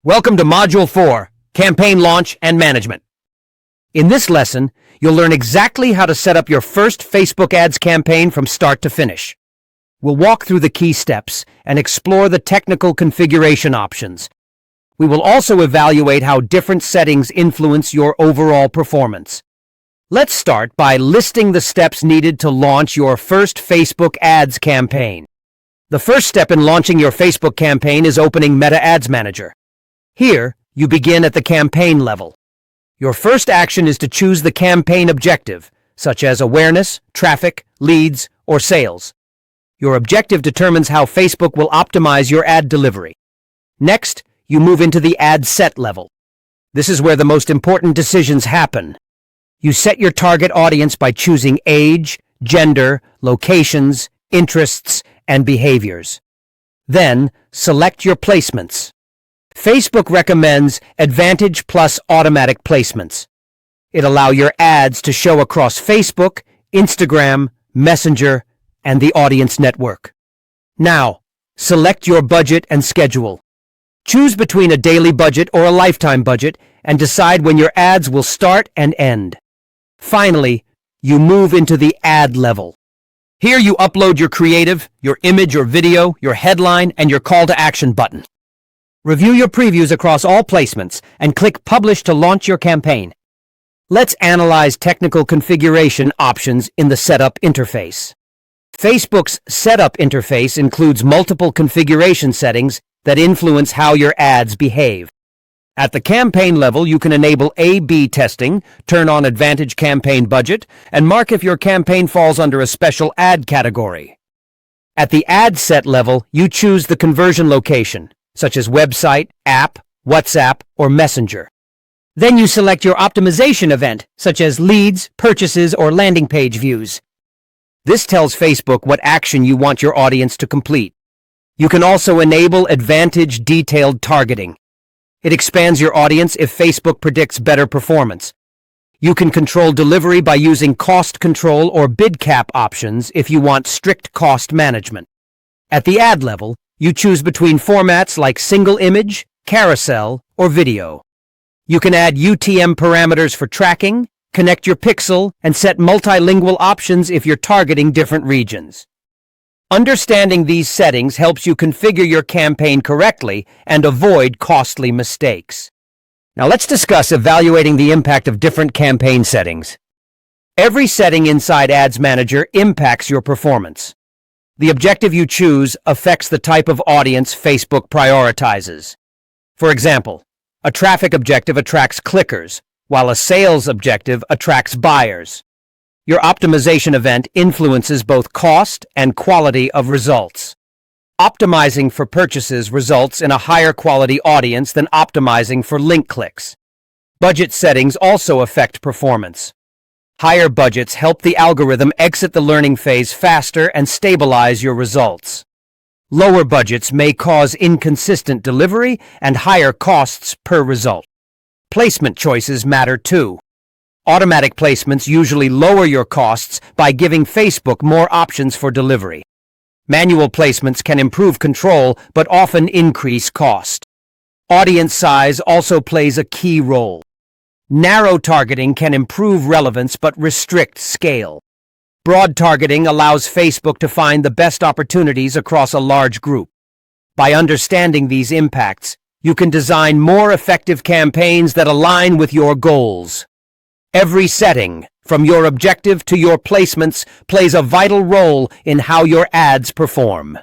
Welcome to Module 4, Campaign Launch and Management. In this lesson, you'll learn exactly how to set up your first Facebook ads campaign from start to finish. We'll walk through the key steps and explore the technical configuration options. We will also evaluate how different settings influence your overall performance. Let's start by listing the steps needed to launch your first Facebook ads campaign. The first step in launching your Facebook campaign is opening Meta Ads Manager. Here, you begin at the campaign level. Your first action is to choose the campaign objective, such as awareness, traffic, leads, or sales. Your objective determines how Facebook will optimize your ad delivery. Next, you move into the ad set level. This is where the most important decisions happen. You set your target audience by choosing age, gender, locations, interests, and behaviors. Then, select your placements. Facebook recommends Advantage plus automatic placements. It allows your ads to show across Facebook, Instagram, Messenger, and the audience network. Now, select your budget and schedule. Choose between a daily budget or a lifetime budget and decide when your ads will start and end. Finally, you move into the ad level. Here you upload your creative, your image or video, your headline, and your call to action button. Review your previews across all placements and click Publish to launch your campaign. Let's analyze technical configuration options in the Setup interface. Facebook's Setup interface includes multiple configuration settings that influence how your ads behave. At the campaign level, you can enable A/B testing, turn on Advantage campaign budget, and mark if your campaign falls under a special ad category. At the ad set level, you choose the conversion location, such as website, app, WhatsApp, or Messenger. Then you select your optimization event, such as leads, purchases, or landing page views. This tells Facebook what action you want your audience to complete. You can also enable Advantage detailed targeting. It expands your audience if Facebook predicts better performance. You can control delivery by using cost control or bid cap options if you want strict cost management. At the ad level, you choose between formats like single image, carousel, or video. You can add UTM parameters for tracking, connect your pixel, and set multilingual options if you're targeting different regions. Understanding these settings helps you configure your campaign correctly and avoid costly mistakes. Now let's discuss evaluating the impact of different campaign settings. Every setting inside Ads Manager impacts your performance. The objective you choose affects the type of audience Facebook prioritizes. For example, a traffic objective attracts clickers, while a sales objective attracts buyers. Your optimization event influences both cost and quality of results. Optimizing for purchases results in a higher quality audience than optimizing for link clicks. Budget settings also affect performance. Higher budgets help the algorithm exit the learning phase faster and stabilize your results. Lower budgets may cause inconsistent delivery and higher costs per result. Placement choices matter too. Automatic placements usually lower your costs by giving Facebook more options for delivery. Manual placements can improve control but often increase cost. Audience size also plays a key role. Narrow targeting can improve relevance but restrict scale. Broad targeting allows Facebook to find the best opportunities across a large group. By understanding these impacts, you can design more effective campaigns that align with your goals. Every setting, from your objective to your placements, plays a vital role in how your ads perform.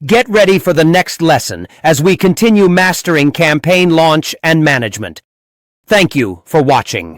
Get ready for the next lesson as we continue mastering campaign launch and management. Thank you for watching.